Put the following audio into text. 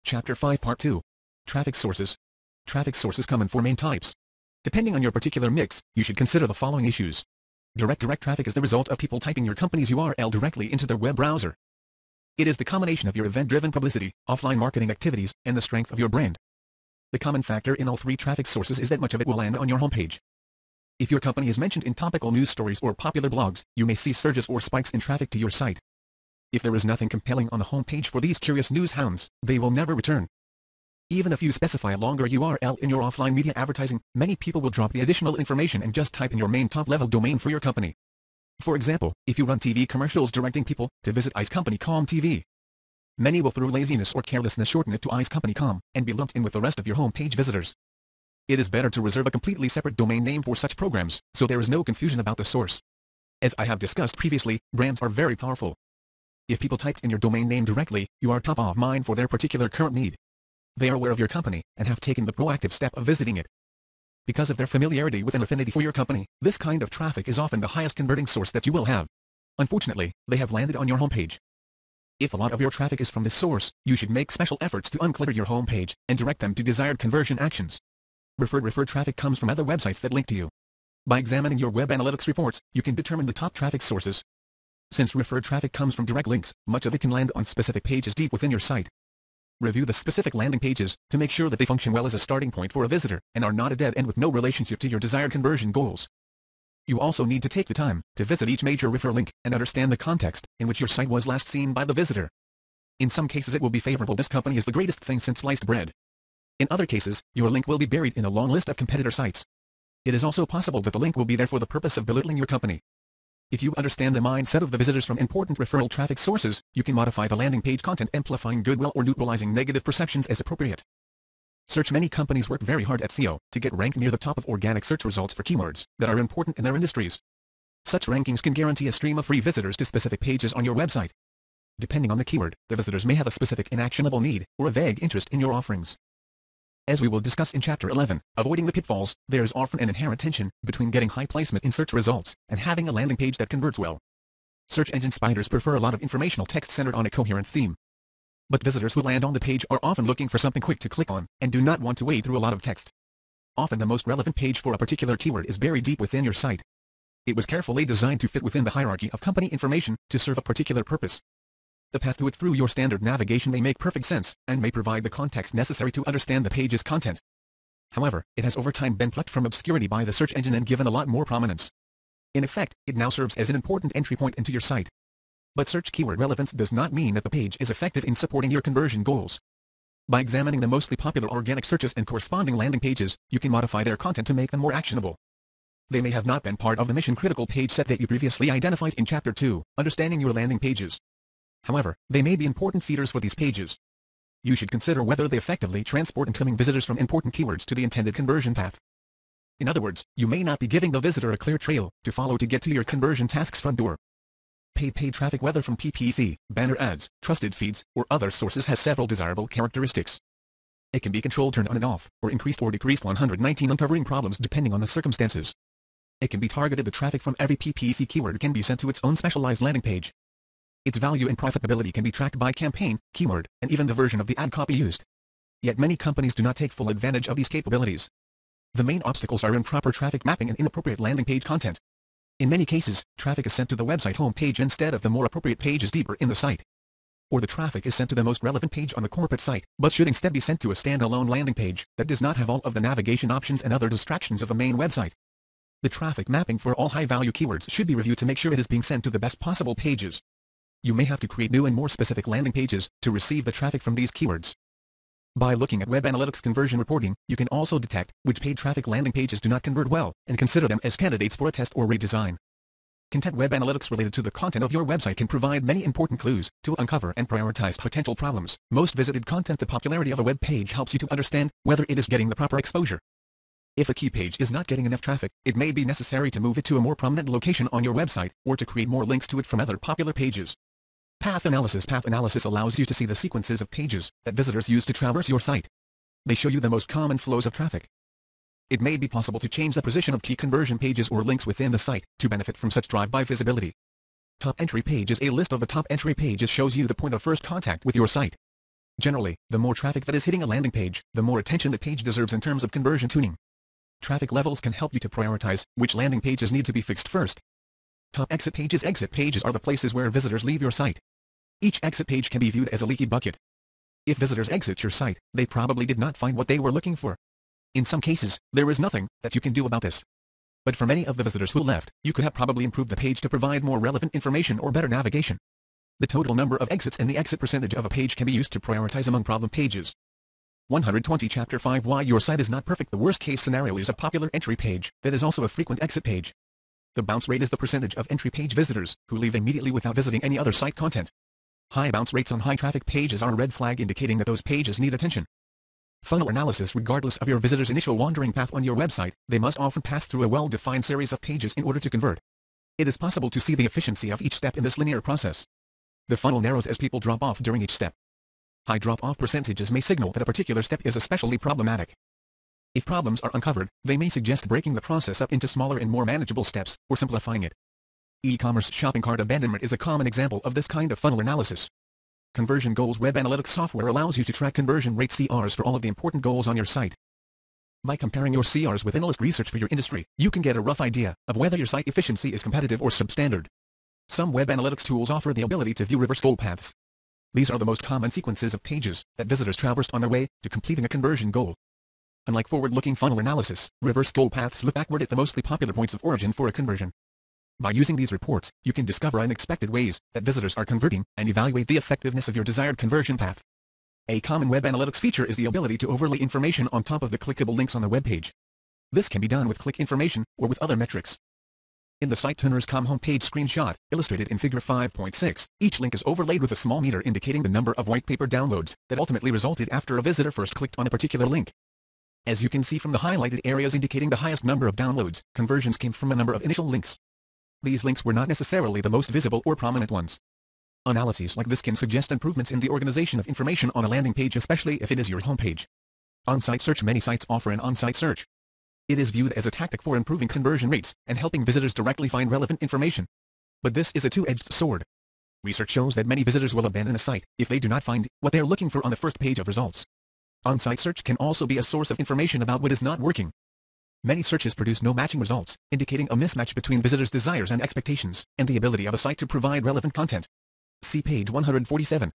Chapter 5 Part 2. Traffic Sources. Traffic sources come in four main types. Depending on your particular mix, you should consider the following issues. Direct traffic is the result of people typing your company's URL directly into their web browser. It is the combination of your event-driven publicity, offline marketing activities, and the strength of your brand. The common factor in all three traffic sources is that much of it will land on your homepage. If your company is mentioned in topical news stories or popular blogs, you may see surges or spikes in traffic to your site. If there is nothing compelling on the homepage for these curious news hounds, they will never return. Even if you specify a longer URL in your offline media advertising, many people will drop the additional information and just type in your main top-level domain for your company. For example, if you run TV commercials directing people to visit icecompany.com TV, many will through laziness or carelessness shorten it to icecompany.com and be lumped in with the rest of your homepage visitors. It is better to reserve a completely separate domain name for such programs, so there is no confusion about the source. As I have discussed previously, brands are very powerful. If people typed in your domain name directly, you are top of mind for their particular current need. They are aware of your company, and have taken the proactive step of visiting it. Because of their familiarity with and affinity for your company, this kind of traffic is often the highest converting source that you will have. Unfortunately, they have landed on your homepage. If a lot of your traffic is from this source, you should make special efforts to unclutter your homepage, and direct them to desired conversion actions. Referred traffic comes from other websites that link to you. By examining your web analytics reports, you can determine the top traffic sources. Since referred traffic comes from direct links, much of it can land on specific pages deep within your site. Review the specific landing pages to make sure that they function well as a starting point for a visitor and are not a dead end with no relationship to your desired conversion goals. You also need to take the time to visit each major refer link and understand the context in which your site was last seen by the visitor. In some cases it will be favorable. This company is the greatest thing since sliced bread. In other cases, your link will be buried in a long list of competitor sites. It is also possible that the link will be there for the purpose of belittling your company. If you understand the mindset of the visitors from important referral traffic sources, you can modify the landing page content, amplifying goodwill or neutralizing negative perceptions as appropriate. Search. Many companies work very hard at SEO to get ranked near the top of organic search results for keywords that are important in their industries. Such rankings can guarantee a stream of free visitors to specific pages on your website. Depending on the keyword, the visitors may have a specific inactionable need or a vague interest in your offerings. As we will discuss in Chapter 11, Avoiding the Pitfalls, there is often an inherent tension between getting high placement in search results and having a landing page that converts well. Search engine spiders prefer a lot of informational text centered on a coherent theme. But visitors who land on the page are often looking for something quick to click on, and do not want to wade through a lot of text. Often the most relevant page for a particular keyword is buried deep within your site. It was carefully designed to fit within the hierarchy of company information to serve a particular purpose. The path to it through your standard navigation may make perfect sense, and may provide the context necessary to understand the page's content. However, it has over time been plucked from obscurity by the search engine and given a lot more prominence. In effect, it now serves as an important entry point into your site. But search keyword relevance does not mean that the page is effective in supporting your conversion goals. By examining the mostly popular organic searches and corresponding landing pages, you can modify their content to make them more actionable. They may have not been part of the mission-critical page set that you previously identified in Chapter 2, Understanding Your Landing Pages. However, they may be important feeders for these pages. You should consider whether they effectively transport incoming visitors from important keywords to the intended conversion path. In other words, you may not be giving the visitor a clear trail to follow to get to your conversion task's front door. Paid traffic, whether from PPC, banner ads, trusted feeds, or other sources, has several desirable characteristics. It can be controlled, turned on and off, or increased or decreased. 119 Uncovering problems depending on the circumstances. It can be targeted. The traffic from every PPC keyword can be sent to its own specialized landing page. Its value and profitability can be tracked by campaign, keyword, and even the version of the ad copy used. Yet many companies do not take full advantage of these capabilities. The main obstacles are improper traffic mapping and inappropriate landing page content. In many cases, traffic is sent to the website homepage instead of the more appropriate pages deeper in the site. Or the traffic is sent to the most relevant page on the corporate site, but should instead be sent to a standalone landing page that does not have all of the navigation options and other distractions of the main website. The traffic mapping for all high-value keywords should be reviewed to make sure it is being sent to the best possible pages. You may have to create new and more specific landing pages to receive the traffic from these keywords. By looking at web analytics conversion reporting, you can also detect which paid traffic landing pages do not convert well, and consider them as candidates for a test or redesign. Content web analytics related to the content of your website can provide many important clues to uncover and prioritize potential problems. Most visited content. The popularity of a web page helps you to understand whether it is getting the proper exposure. If a key page is not getting enough traffic, it may be necessary to move it to a more prominent location on your website, or to create more links to it from other popular pages. Path analysis. Path analysis allows you to see the sequences of pages that visitors use to traverse your site. They show you the most common flows of traffic. It may be possible to change the position of key conversion pages or links within the site to benefit from such drive-by visibility. Top entry pages. A list of the top entry pages shows you the point of first contact with your site. Generally, the more traffic that is hitting a landing page, the more attention the page deserves in terms of conversion tuning. Traffic levels can help you to prioritize which landing pages need to be fixed first. Top exit pages. Exit pages are the places where visitors leave your site. Each exit page can be viewed as a leaky bucket. If visitors exit your site, they probably did not find what they were looking for. In some cases, there is nothing that you can do about this. But for many of the visitors who left, you could have probably improved the page to provide more relevant information or better navigation. The total number of exits and the exit percentage of a page can be used to prioritize among problem pages. 120 Chapter 5 Why your site is not perfect. The worst case scenario is a popular entry page that is also a frequent exit page. The bounce rate is the percentage of entry page visitors who leave immediately without visiting any other site content. High bounce rates on high traffic pages are a red flag indicating that those pages need attention. Funnel analysis. Regardless of your visitor's initial wandering path on your website, they must often pass through a well-defined series of pages in order to convert. It is possible to see the efficiency of each step in this linear process. The funnel narrows as people drop off during each step. High drop-off percentages may signal that a particular step is especially problematic. If problems are uncovered, they may suggest breaking the process up into smaller and more manageable steps, or simplifying it. E-commerce shopping cart abandonment is a common example of this kind of funnel analysis. Conversion goals. Web analytics software allows you to track conversion rate CRs for all of the important goals on your site. By comparing your CRs with analyst research for your industry, you can get a rough idea of whether your site efficiency is competitive or substandard. Some web analytics tools offer the ability to view reverse goal paths. These are the most common sequences of pages that visitors traversed on their way to completing a conversion goal. Unlike forward-looking funnel analysis, reverse goal paths look backward at the mostly popular points of origin for a conversion. By using these reports, you can discover unexpected ways that visitors are converting and evaluate the effectiveness of your desired conversion path. A common web analytics feature is the ability to overlay information on top of the clickable links on the web page. This can be done with click information or with other metrics. In the SiteTunners.com homepage screenshot, illustrated in Figure 5.6, each link is overlaid with a small meter indicating the number of white paper downloads that ultimately resulted after a visitor first clicked on a particular link. As you can see from the highlighted areas indicating the highest number of downloads, conversions came from a number of initial links. These links were not necessarily the most visible or prominent ones. Analyses like this can suggest improvements in the organization of information on a landing page, especially if it is your homepage. On-site search. Many sites offer an on-site search. It is viewed as a tactic for improving conversion rates and helping visitors directly find relevant information. But this is a two-edged sword. Research shows that many visitors will abandon a site if they do not find what they are looking for on the first page of results. On-site search can also be a source of information about what is not working. Many searches produce no matching results, indicating a mismatch between visitors' desires and expectations, and the ability of a site to provide relevant content. See page 147.